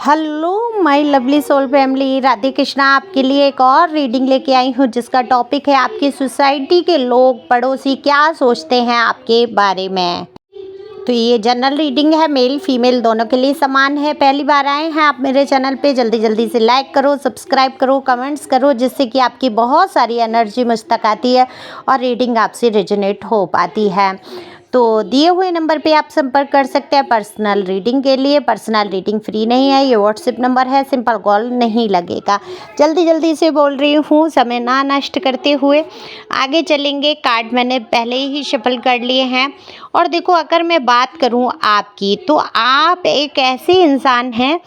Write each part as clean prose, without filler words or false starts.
Hello my lovely soul family, Radhe Krishna आपके लिए एक और रीडिंग लेके आई हूँ जिसका टॉपिक है आपकी सोसाइटी के लोग पड़ोसी क्या सोचते हैं आपके बारे में। तो ये जनरल रीडिंग है, मेल फीमेल दोनों के लिए समान है। पहली बार आए हैं आप मेरे चैनल पे, जल्दी जल्दी से लाइक करो, सब्सक्राइब करो, कमेंट्स करो, जिससे कि आपकी बहुत सारी एनर्जी मुझ तक आती है और रीडिंग आपसे रेजोनेट हो पाती है। तो दिए हुए नंबर पे आप संपर्क कर सकते हैं पर्सनल रीडिंग के लिए। पर्सनल रीडिंग फ्री नहीं है, ये व्हाट्सएप नंबर है, सिंपल कॉल नहीं लगेगा। जल्दी जल्दी से बोल रही हूँ, समय ना नष्ट करते हुए आगे चलेंगे। कार्ड मैंने पहले ही शफल कर लिए हैं और देखो, अगर मैं बात करूँ आपकी, तो आप एक ऐसे इंसान हैं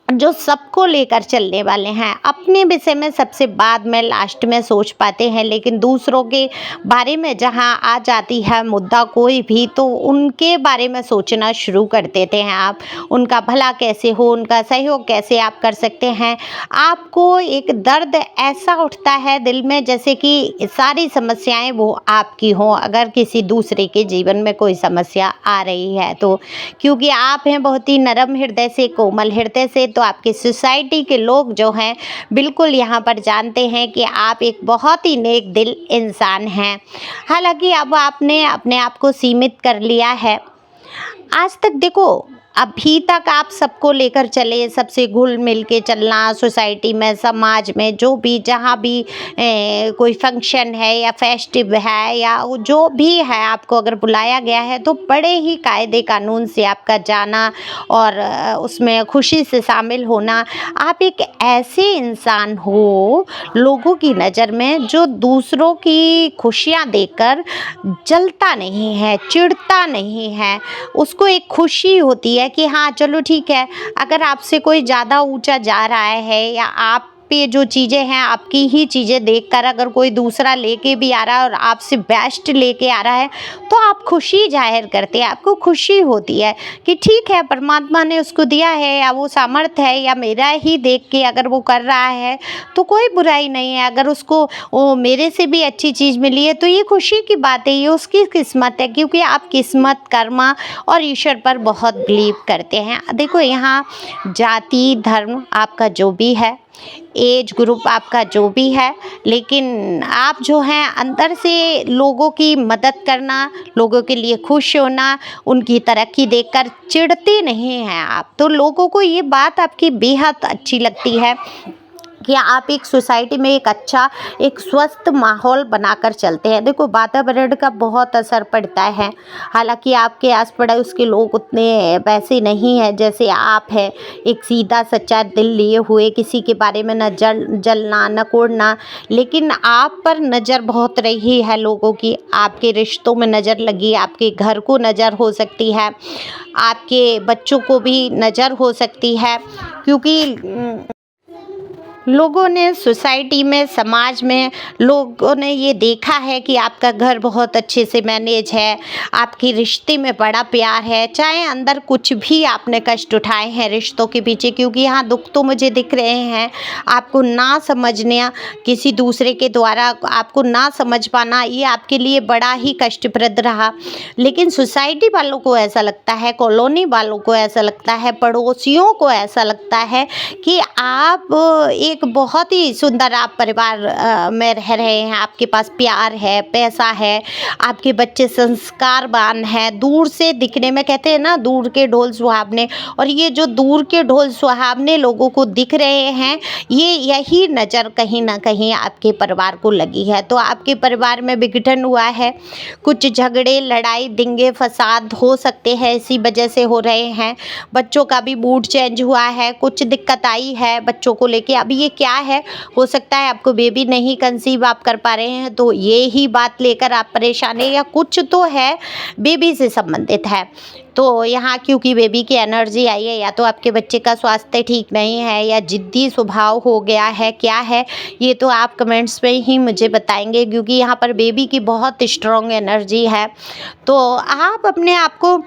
जो सबको लेकर चलने वाले हैं। अपने विषय में सबसे बाद में लास्ट में सोच पाते हैं, लेकिन दूसरों के बारे में जहां आ जाती है मुद्दा कोई भी, तो उनके बारे में सोचना शुरू कर देते हैं आप। उनका भला कैसे हो, उनका सहयोग कैसे आप कर सकते हैं। आपको एक दर्द ऐसा उठता है दिल में जैसे कि सारी समस्याएं वो आपकी हों, अगर किसी दूसरे के जीवन में कोई समस्या आ रही है तो। क्योंकि आप हैं बहुत ही नरम हृदय से, कोमल हृदय से, तो आपकी सोसाइटी के लोग जो हैं बिल्कुल यहाँ पर जानते हैं कि आप एक बहुत ही नेक दिल इंसान हैं। हालांकि अब आपने अपने आप को सीमित कर लिया है। आज तक देखो, अभी तक आप सबको लेकर चले, सबसे घुल मिल के चलना, सोसाइटी में, समाज में, जो भी जहाँ भी कोई फंक्शन है या फेस्टिव है या जो भी है, आपको अगर बुलाया गया है तो बड़े ही कायदे कानून से आपका जाना और उसमें खुशी से शामिल होना। आप एक ऐसे इंसान हो लोगों की नज़र में जो दूसरों की खुशियाँ देखकर जलता नहीं है, चिढ़ता नहीं है। उसको एक खुशी होती है कि हाँ चलो ठीक है, अगर आपसे कोई ज़्यादा ऊंचा जा रहा है या आप पे जो चीज़ें हैं आपकी ही चीज़ें देखकर अगर कोई दूसरा लेके भी आ रहा है और आपसे बेस्ट लेके आ रहा है, तो आप खुशी जाहिर करते हैं। आपको खुशी होती है कि ठीक है, परमात्मा ने उसको दिया है या वो सामर्थ्य है या मेरा ही देख के अगर वो कर रहा है तो कोई बुराई नहीं है। अगर उसको वो मेरे से भी अच्छी चीज़ मिली है तो ये खुशी की बात है, ये उसकी किस्मत है। क्योंकि आप किस्मत, कर्मा और ईश्वर पर बहुत बिलीव करते हैं। देखो, यहाँ जाति धर्म आपका जो भी है, एज ग्रुप आपका जो भी है, लेकिन आप जो हैं अंदर से लोगों की मदद करना, लोगों के लिए खुश होना, उनकी तरक्की देखकर चिढ़ते नहीं हैं आप। तो लोगों को ये बात आपकी बेहद अच्छी लगती है कि आप एक सोसाइटी में एक अच्छा, एक स्वस्थ माहौल बनाकर चलते हैं। देखो, वातावरण का बहुत असर पड़ता है। हालांकि आपके आस पड़ोस के लोग उतने वैसे नहीं हैं जैसे आप हैं, एक सीधा सच्चा दिल लिए हुए, किसी के बारे में न जलना न कोड़ना। लेकिन आप पर नज़र बहुत रही है लोगों की, आपके रिश्तों में नज़र लगी, आपके घर को नज़र हो सकती है, आपके बच्चों को भी नज़र हो सकती है। क्योंकि लोगों ने सोसाइटी में, समाज में लोगों ने ये देखा है कि आपका घर बहुत अच्छे से मैनेज है, आपके रिश्ते में बड़ा प्यार है, चाहे अंदर कुछ भी आपने कष्ट उठाए हैं रिश्तों के पीछे। क्योंकि यहाँ दुख तो मुझे दिख रहे हैं, आपको ना समझना, किसी दूसरे के द्वारा आपको ना समझ पाना, ये आपके लिए बड़ा ही कष्टप्रद रहा। लेकिन सोसाइटी वालों को ऐसा लगता है, कॉलोनी वालों को ऐसा लगता है, पड़ोसियों को ऐसा लगता है कि आप एक बहुत ही सुंदर आप परिवार में रह रहे हैं, आपके पास प्यार है, पैसा है, आपके बच्चे संस्कारवान हैं। दूर से दिखने में, कहते हैं ना, दूर के ढोल सुहावने, और ये जो दूर के ढोल सुहावने लोगों को दिख रहे हैं, ये यही नज़र कहीं ना कहीं आपके परिवार को लगी है। तो आपके परिवार में विघटन हुआ है, कुछ झगड़े, लड़ाई, दंगे फसाद हो सकते हैं, इसी वजह से हो रहे हैं। बच्चों का भी मूड चेंज हुआ है, कुछ दिक्कत आई है बच्चों को लेके। अब ये क्या है, हो सकता है आपको बेबी नहीं कंसीव आप कर पा रहे हैं, तो ये ही बात लेकर आप परेशान हैं, या कुछ तो है बेबी से संबंधित है। तो यहाँ क्योंकि बेबी की एनर्जी आई है, या तो आपके बच्चे का स्वास्थ्य ठीक नहीं है या जिद्दी स्वभाव हो गया है, क्या है ये तो आप कमेंट्स में ही मुझे बताएंगे। क्योंकि यहाँ पर बेबी की बहुत स्ट्रॉन्ग एनर्जी है। तो आप अपने आप को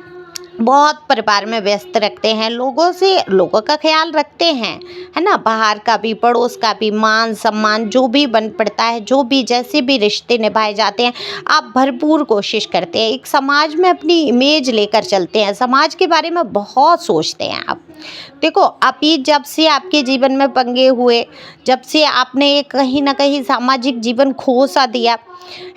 बहुत परिवार में व्यस्त रखते हैं, लोगों का ख्याल रखते हैं, है ना, बाहर का भी, पड़ोस का भी, मान सम्मान जो भी बन पड़ता है, जो भी जैसे भी रिश्ते निभाए जाते हैं, आप भरपूर कोशिश करते हैं। एक समाज में अपनी इमेज लेकर चलते हैं, समाज के बारे में बहुत सोचते हैं आप। देखो, अभी जब से आपके जीवन में पंगे हुए, जब से आपने एक कहीं न कहीं सामाजिक जीवन खो सा दिया,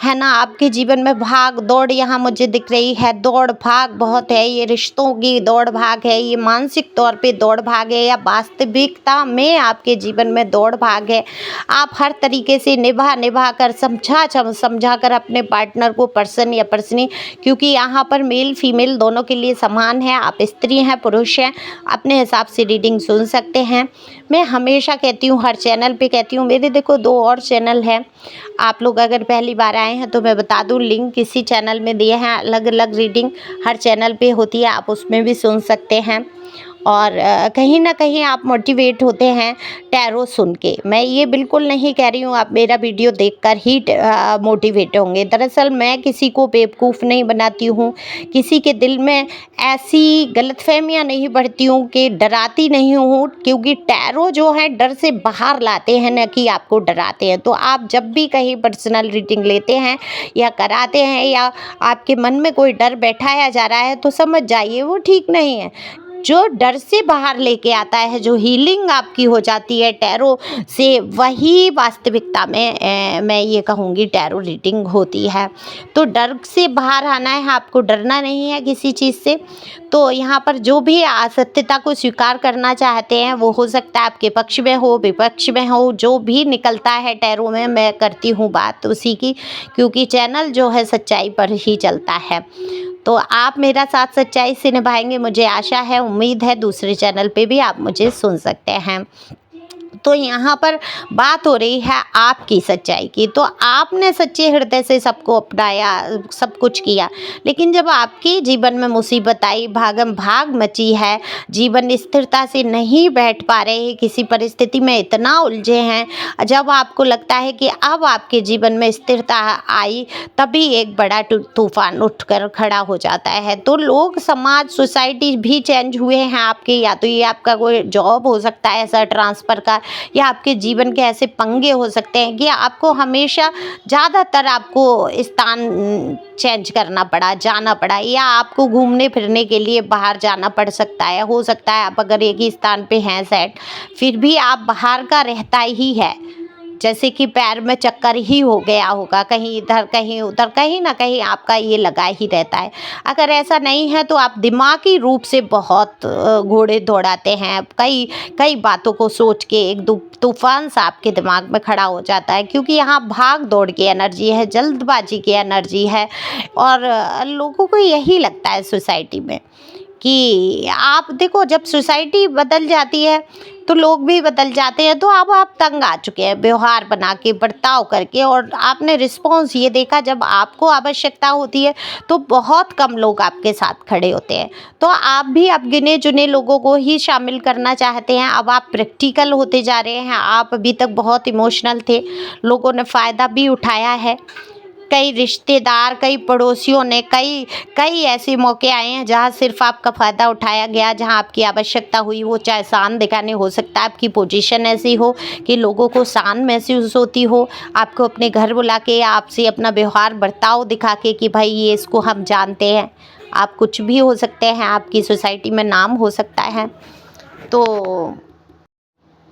है ना? आपके जीवन में भाग-दौड़ यहाँ मुझे दिख रही है, दौड़-भाग बहुत है, ये रिश्तों की दौड़-भाग है, ये मानसिक तौर पे दौड़-भाग है या वास्तविकता में आपके जीवन में दौड़-भाग है। आप हर तरीके से निभा-निभा कर, समझा कर अपने पार्टनर को, पर्सन या पर्सनी, क्योंकि यहाँ पर मेल-फीमेल दोनों के लिए समान है, आप स्त्री हैं, पुरुष हैं, अपने हिसाब से रीडिंग सुन सकते हैं। मैं हमेशा कहती हूँ, हर चैनल पे कहती हूँ, मेरे देखो 2 और चैनल हैं। आप लोग अगर पहली बार आए हैं तो मैं बता दूँ, लिंक इसी चैनल में दिए हैं। अलग-अलग रीडिंग हर चैनल पे होती है, आप उसमें भी सुन सकते हैं। और कहीं न कहीं आप मोटिवेट होते हैं टैरो सुन के। मैं ये बिल्कुल नहीं कह रही हूँ आप मेरा वीडियो देखकर ही मोटिवेट होंगे। दरअसल मैं किसी को बेवकूफ़ नहीं बनाती हूँ, किसी के दिल में ऐसी गलतफ़हमियाँ नहीं भरती हूँ कि डराती नहीं हूँ, क्योंकि टैरो जो है डर से बाहर लाते हैं, ना कि आपको डराते हैं। तो आप जब भी कहीं पर्सनल रीडिंग लेते हैं या कराते हैं या आपके मन में कोई डर बैठाया जा रहा है, तो समझ जाइए वो ठीक नहीं है। जो डर से बाहर लेके आता है, जो हीलिंग आपकी हो जाती है टैरो से, वही वास्तविकता में मैं ये कहूँगी टैरो रीडिंग होती है। तो डर से बाहर आना है, आपको डरना नहीं है किसी चीज़ से। तो यहाँ पर जो भी असत्यता को स्वीकार करना चाहते हैं, वो हो सकता है आपके पक्ष में हो, विपक्ष में हो, जो भी निकलता है टैरो में, मैं करती हूँ बात उसी की, क्योंकि चैनल जो है सच्चाई पर ही चलता है। तो आप मेरा साथ सच्चाई से निभाएंगे, मुझे आशा है, उम्मीद है। दूसरे चैनल पे भी आप मुझे सुन सकते हैं। तो यहाँ पर बात हो रही है आपकी सच्चाई की। तो आपने सच्चे हृदय से सबको अपनाया, सब कुछ किया, लेकिन जब आपके जीवन में मुसीबत आई, भागम भाग मची है, जीवन स्थिरता से नहीं बैठ पा रहे, किसी परिस्थिति में इतना उलझे हैं, जब आपको लगता है कि अब आपके जीवन में स्थिरता आई, तभी एक बड़ा तूफान उठकर खड़ा हो जाता है। तो लोग, समाज, सोसाइटी भी चेंज हुए हैं आपके, या तो ये आपका कोई जॉब हो सकता है ऐसा ट्रांसफ़र का, या आपके जीवन के ऐसे पंगे हो सकते हैं कि आपको हमेशा, ज़्यादातर आपको स्थान चेंज करना पड़ा, जाना पड़ा, या आपको घूमने फिरने के लिए बाहर जाना पड़ सकता है। हो सकता है आप अगर एक ही स्थान पे हैं सेट, फिर भी आप बाहर का रहता ही है, जैसे कि पैर में चक्कर ही हो गया होगा, कहीं इधर कहीं उधर, कहीं ना कहीं आपका ये लगा ही रहता है। अगर ऐसा नहीं है तो आप दिमागी रूप से बहुत घोड़े दौड़ाते हैं, कई कई बातों को सोच के एक तूफान सा आपके दिमाग में खड़ा हो जाता है, क्योंकि यहाँ भाग दौड़ की एनर्जी है, जल्दबाजी की एनर्जी है। और लोगों को यही लगता है सोसाइटी में कि आप देखो, जब सोसाइटी बदल जाती है तो लोग भी बदल जाते हैं। तो अब आप तंग आ चुके हैं व्यवहार बना के, बर्ताव करके, और आपने रिस्पॉन्स ये देखा, जब आपको आवश्यकता होती है तो बहुत कम लोग आपके साथ खड़े होते हैं। तो आप भी अब गिने चुने लोगों को ही शामिल करना चाहते हैं। अब आप प्रैक्टिकल होते जा रहे हैं। आप अभी तक बहुत इमोशनल थे, लोगों ने फ़ायदा भी उठाया है, कई रिश्तेदार, कई पड़ोसियों ने, कई कई ऐसे मौके आए हैं जहां सिर्फ आपका फ़ायदा उठाया गया, जहां आपकी आवश्यकता हुई, वो चाहे शान दिखाने, हो सकता है आपकी पोजीशन ऐसी हो कि लोगों को शान महसूस होती हो, आपको अपने घर बुला के या आपसे अपना व्यवहार बर्ताव दिखा के कि भाई ये इसको हम जानते हैं। आप कुछ भी हो सकते हैं, आपकी सोसाइटी में नाम हो सकता है। तो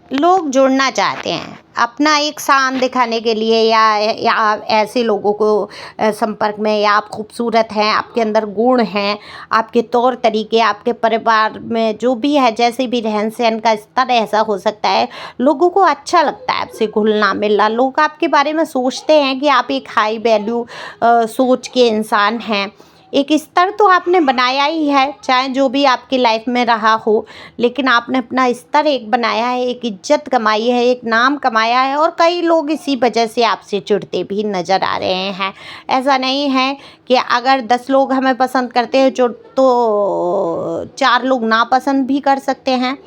लोग जुड़ना चाहते हैं अपना एक शान दिखाने के लिए, या ऐसे लोगों को संपर्क में, या आप खूबसूरत हैं, आपके अंदर गुण हैं, आपके तौर तरीके, आपके परिवार में जो भी है, जैसे भी रहन सहन का स्तर ऐसा हो सकता है, लोगों को अच्छा लगता है आपसे घुलना मिलना। लोग आपके बारे में सोचते हैं कि आप एक हाई वैल्यू सोच के इंसान हैं। एक स्तर तो आपने बनाया ही है, चाहे जो भी आपकी लाइफ में रहा हो, लेकिन आपने अपना स्तर एक बनाया है, एक इज्जत कमाई है, एक नाम कमाया है, और कई लोग इसी वजह से आपसे चिढ़ते भी नज़र आ रहे हैं। ऐसा नहीं है कि अगर 10 लोग हमें पसंद करते हैं तो 4 लोग नापसंद भी कर सकते हैं,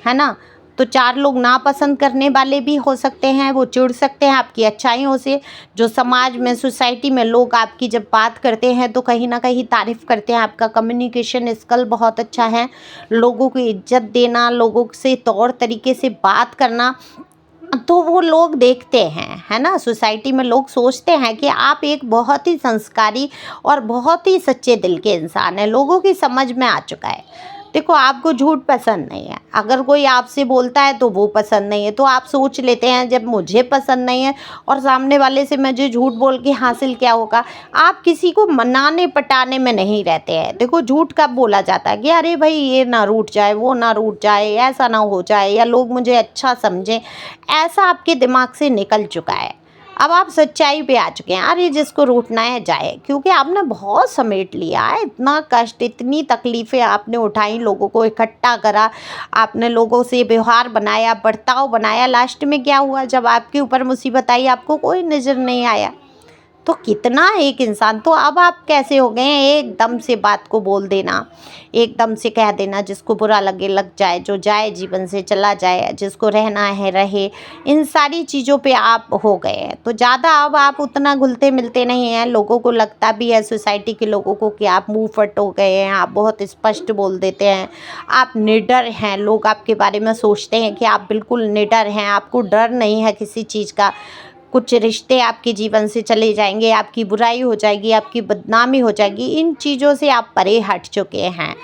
है ना? तो 4 लोग नापसंद करने वाले भी हो सकते हैं, वो चिढ़ सकते हैं आपकी अच्छाइयों से। जो समाज में, सोसाइटी में लोग आपकी जब बात करते हैं तो कहीं ना कहीं तारीफ़ करते हैं, आपका कम्युनिकेशन स्किल बहुत अच्छा है, लोगों को इज्जत देना, लोगों से तौर तरीके से बात करना, तो वो लोग देखते हैं, है ना? सोसाइटी में लोग सोचते हैं कि आप एक बहुत ही संस्कारी और बहुत ही सच्चे दिल के इंसान हैं, लोगों की समझ में आ चुका है। देखो आपको झूठ पसंद नहीं है, अगर कोई आपसे बोलता है तो वो पसंद नहीं है, तो आप सोच लेते हैं जब मुझे पसंद नहीं है और सामने वाले से मुझे झूठ बोल के हासिल क्या होगा। आप किसी को मनाने पटाने में नहीं रहते हैं। देखो झूठ कब बोला जाता है कि अरे भाई ये ना रूठ जाए, वो ना रूठ जाए, ऐसा ना हो जाए, या लोग मुझे अच्छा समझें, ऐसा आपके दिमाग से निकल चुका है। अब आप सच्चाई पे आ चुके हैं, अरे जिसको रूठना है जाए, क्योंकि आपने बहुत समेट लिया है, इतना कष्ट, इतनी तकलीफ़ें आपने उठाई, लोगों को इकट्ठा करा, आपने लोगों से व्यवहार बनाया, बर्ताव बनाया, लास्ट में क्या हुआ जब आपके ऊपर मुसीबत आई आपको कोई नज़र नहीं आया। तो कितना एक इंसान, तो अब आप कैसे हो गए हैं, एकदम से बात को बोल देना, एकदम से कह देना, जिसको बुरा लगे लग जाए, जो जाए जीवन से चला जाए, जिसको रहना है रहे, इन सारी चीज़ों पे आप हो गए हैं। तो ज़्यादा अब आप उतना घुलते मिलते नहीं हैं। लोगों को लगता भी है, सोसाइटी के लोगों को, कि आप मुंह फट हो गए हैं, आप बहुत स्पष्ट बोल देते हैं, आप निडर हैं, लोग आपके बारे में सोचते हैं कि आप बिल्कुल निडर हैं, आपको डर नहीं है किसी चीज़ का। कुछ रिश्ते आपके जीवन से चले जाएंगे, आपकी बुराई हो जाएगी, आपकी बदनामी हो जाएगी, इन चीज़ों से आप परे हट चुके हैं,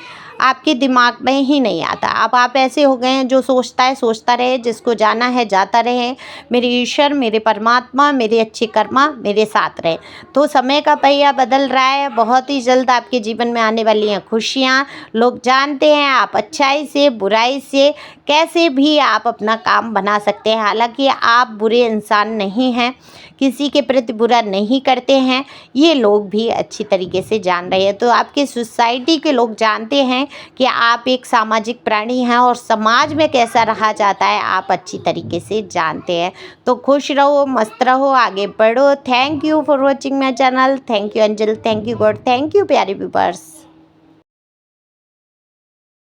आपके दिमाग में ही नहीं आता। अब आप ऐसे हो गए हैं, जो सोचता है सोचता रहे, जिसको जाना है जाता रहे, मेरे ईश्वर, मेरे परमात्मा, मेरे अच्छे कर्मा मेरे साथ रहे। तो समय का पहिया बदल रहा है, बहुत ही जल्द आपके जीवन में आने वाली हैं खुशियाँ। लोग जानते हैं आप अच्छाई से, बुराई से, कैसे भी आप अपना काम बना सकते हैं। हालांकि आप बुरे इंसान नहीं हैं, किसी के प्रति बुरा नहीं करते हैं, ये लोग भी अच्छी तरीके से जान रहे हैं। तो आपकी सोसाइटी के लोग जानते हैं कि आप एक सामाजिक प्राणी हैं और समाज में कैसा रहा जाता है आप अच्छी तरीके से जानते हैं। तो खुश रहो, मस्त रहो, आगे बढ़ो। Thank you for watching my channel. Thank you angel, thank you God, thank you प्यारे व्यूअर्स।